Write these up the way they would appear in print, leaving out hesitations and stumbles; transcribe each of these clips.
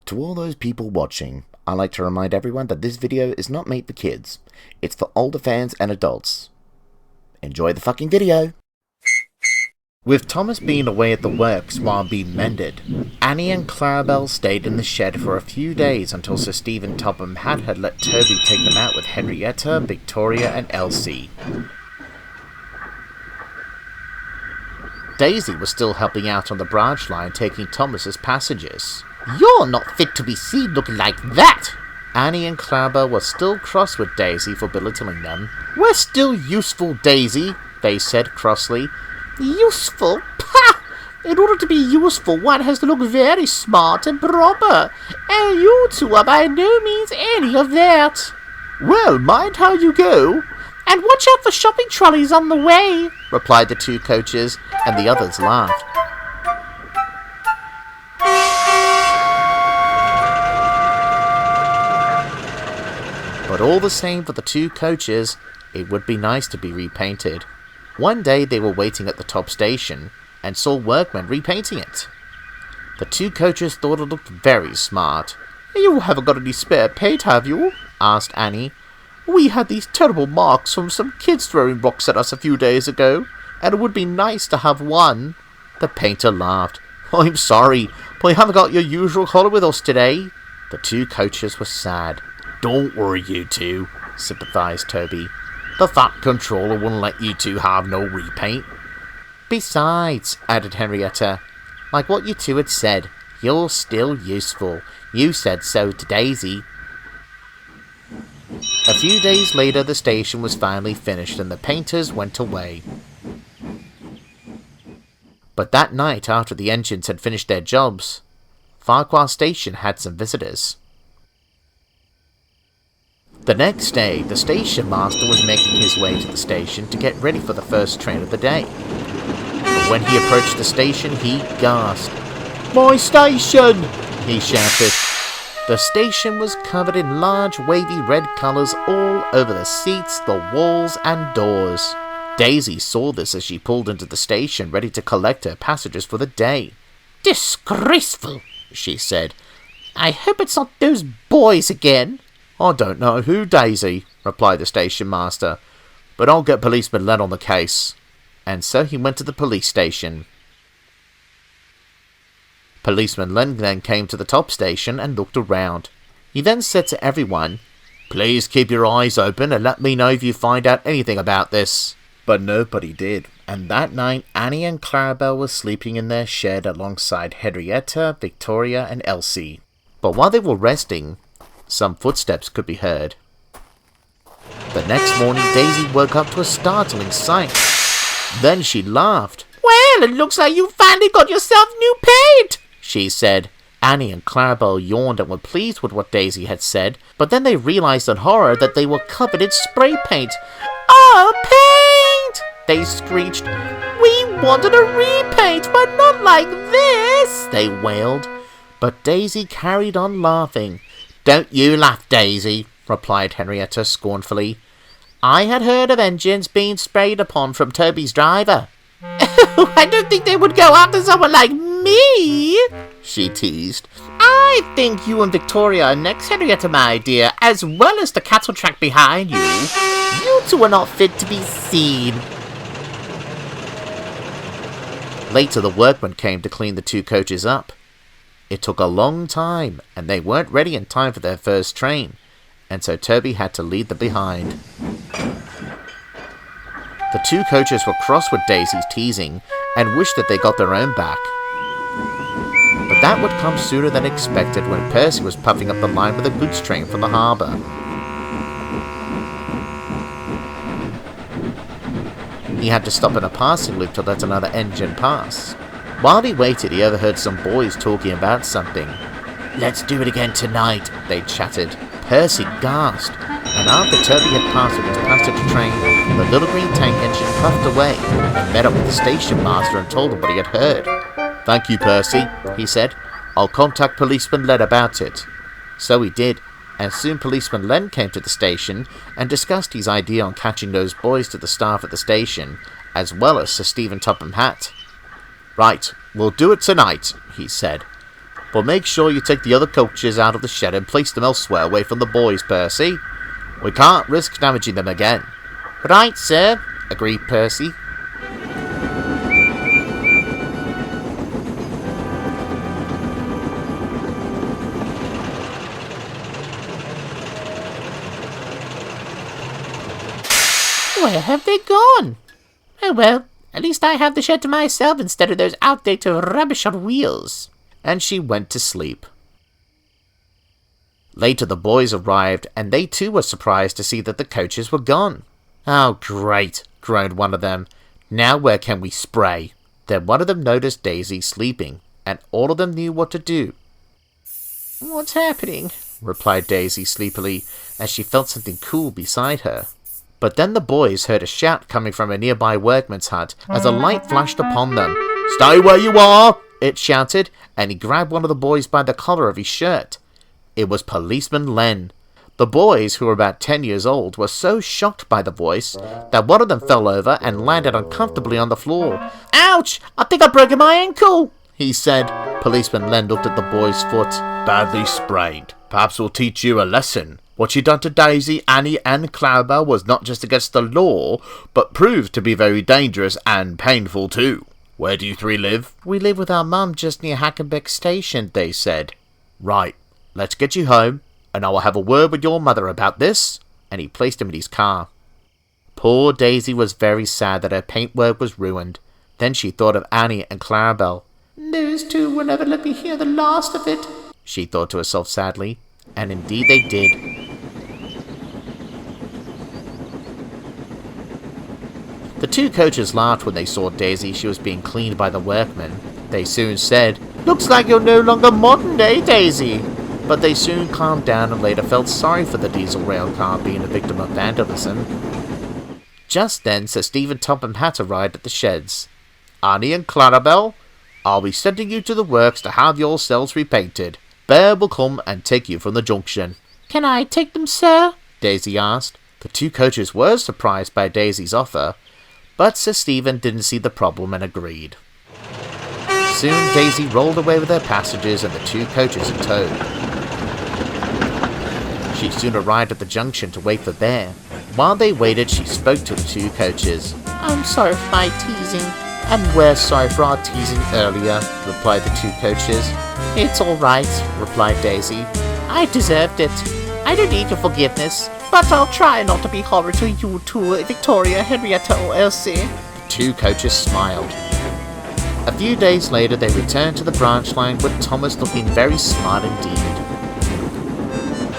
To all those people watching, I'd like to remind everyone that this video is not made for kids. It's for older fans and adults. Enjoy the fucking video! With Thomas being away at the works while being mended, Annie and Clarabel stayed in the shed for a few days until Sir Stephen Topham had let Toby take them out with Henrietta, Victoria and Elsie. Daisy was still helping out on the branch line taking Thomas's passages. "You're not fit to be seen looking like that!" Annie and Clarabel were still cross with Daisy for belittling them. "We're still useful, Daisy," they said crossly. "Useful? Pah! In order to be useful, one has to look very smart and proper, and you two are by no means any of that." "Well, mind how you go." "And watch out for shopping trolleys on the way," replied the two coaches, and the others laughed. But all the same for the two coaches, it would be nice to be repainted. One day they were waiting at the top station, and saw workmen repainting it. The two coaches thought it looked very smart. "You haven't got any spare paint, have you?" asked Annie. "We had these terrible marks from some kids throwing rocks at us a few days ago, and it would be nice to have one." The painter laughed. "I'm sorry, but we haven't got your usual colour with us today." The two coaches were sad. "Don't worry, you two," sympathised Toby. "The Fat Controller wouldn't let you two have no repaint." "Besides," added Henrietta, "like what you two had said, you're still useful. You said so to Daisy." A few days later the station was finally finished and the painters went away. But that night, after the engines had finished their jobs, Farquhar Station had some visitors. The next day, the station master was making his way to the station to get ready for the first train of the day. But when he approached the station, he gasped. "My station!" he shouted. The station was covered in large wavy red colours all over the seats, the walls and doors. Daisy saw this as she pulled into the station ready to collect her passengers for the day. "Disgraceful," she said. "I hope it's not those boys again." "I don't know who, Daisy," replied the station master, "but I'll get Policeman Len on the case." And so he went to the police station. Policeman Len then came to the top station and looked around. He then said to everyone, "Please keep your eyes open and let me know if you find out anything about this." But nobody did, and that night Annie and Clarabel were sleeping in their shed alongside Henrietta, Victoria and Elsie. But while they were resting, some footsteps could be heard. The next morning Daisy woke up to a startling sight. Then she laughed. "Well, it looks like you finally got yourself new paint," she said. Annie and Clarabel yawned and were pleased with what Daisy had said, but then they realized in horror that they were covered in spray paint. "Oh, paint!" they screeched. "We wanted a repaint, but not like this," they wailed. But Daisy carried on laughing. "Don't you laugh, Daisy," replied Henrietta scornfully. "I had heard of engines being sprayed upon from Toby's driver." "I don't think they would go after someone like me," she teased. "I think you and Victoria are next, Henrietta, my dear, as well as the cattle track behind you. You two are not fit to be seen." Later the workmen came to clean the two coaches up. It took a long time, and they weren't ready in time for their first train, and so Toby had to lead them behind. The two coaches were cross with Daisy's teasing, and wished that they got their own back. But that would come sooner than expected when Percy was puffing up the line with a goods train from the harbour. He had to stop in a passing loop to let another engine pass. While he waited, he overheard some boys talking about something. "Let's do it again tonight," they chattered. Percy gasped, and after Toby had passed with his passenger train, the little green tank engine puffed away and met up with the station master and told him what he had heard. "Thank you, Percy," he said. "I'll contact Policeman Len about it." So he did, and soon Policeman Len came to the station and discussed his idea on catching those boys to the staff at the station, as well as Sir Stephen Topham. "Right, we'll do it tonight," he said. But make sure you take the other coaches out of the shed and place them elsewhere away from the boys, Percy. We can't risk damaging them again. Right, sir, agreed Percy. Where have they gone? Oh well, at least I have the shed to myself instead of those outdated rubbish on wheels. And she went to sleep. Later the boys arrived, and they too were surprised to see that the coaches were gone. Oh great, groaned one of them. Now where can we spray? Then one of them noticed Daisy sleeping, and all of them knew what to do. What's happening? Replied Daisy sleepily, as she felt something cool beside her. But then the boys heard a shout coming from a nearby workman's hut as a light flashed upon them. Stay where you are! It shouted, and he grabbed one of the boys by the collar of his shirt. It was Policeman Len. The boys, who were about 10 years old, were so shocked by the voice that one of them fell over and landed uncomfortably on the floor. Ouch! I think I've broken my ankle, he said. Policeman Len looked at the boy's foot. Badly sprained. Perhaps we'll teach you a lesson. What you done to Daisy, Annie and Clarabel was not just against the law, but proved to be very dangerous and painful too. Where do you three live? We live with our mum just near Hackenbeck Station, they said. Right, let's get you home, and I will have a word with your mother about this. And he placed him in his car. Poor Daisy was very sad that her paintwork was ruined. Then she thought of Annie and Clarabel. Those two will never let me hear the last of it, she thought to herself sadly. And indeed they did. The two coaches laughed when they saw Daisy. She was being cleaned by the workmen. They soon said, "Looks like you're no longer modern, eh, Daisy?" But they soon calmed down and later felt sorry for the diesel rail car being a victim of vandalism. Just then, Sir Stephen Topham Hatt arrived at the sheds. "Annie and Clarabel, I'll be sending you to the works to have your cells repainted. Bear will come and take you from the junction." "Can I take them, sir?" Daisy asked. The two coaches were surprised by Daisy's offer, but Sir Stephen didn't see the problem and agreed. Soon Daisy rolled away with her passengers and the two coaches in tow. She soon arrived at the junction to wait for Bear. While they waited, she spoke to the two coaches. "I'm sorry for my teasing." "And we're sorry for our teasing earlier," replied the two coaches. "It's all right," replied Daisy. "I deserved it. I don't need your forgiveness, but I'll try not to be horrid to you two, Victoria, Henrietta, or Elsie." The two coaches smiled. A few days later, they returned to the branch line with Thomas looking very smart indeed.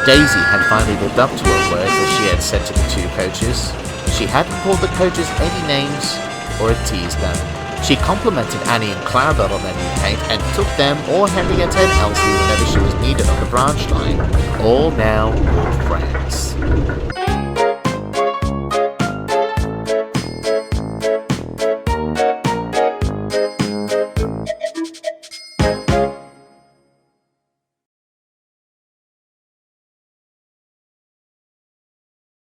Daisy had finally lived up to her word that she had said to the two coaches. She hadn't called the coaches any names or had teased them. She complimented Annie and Clarabel on their new paint and took them or Henrietta and Elsie whenever she was needed on the branch line. All now good friends.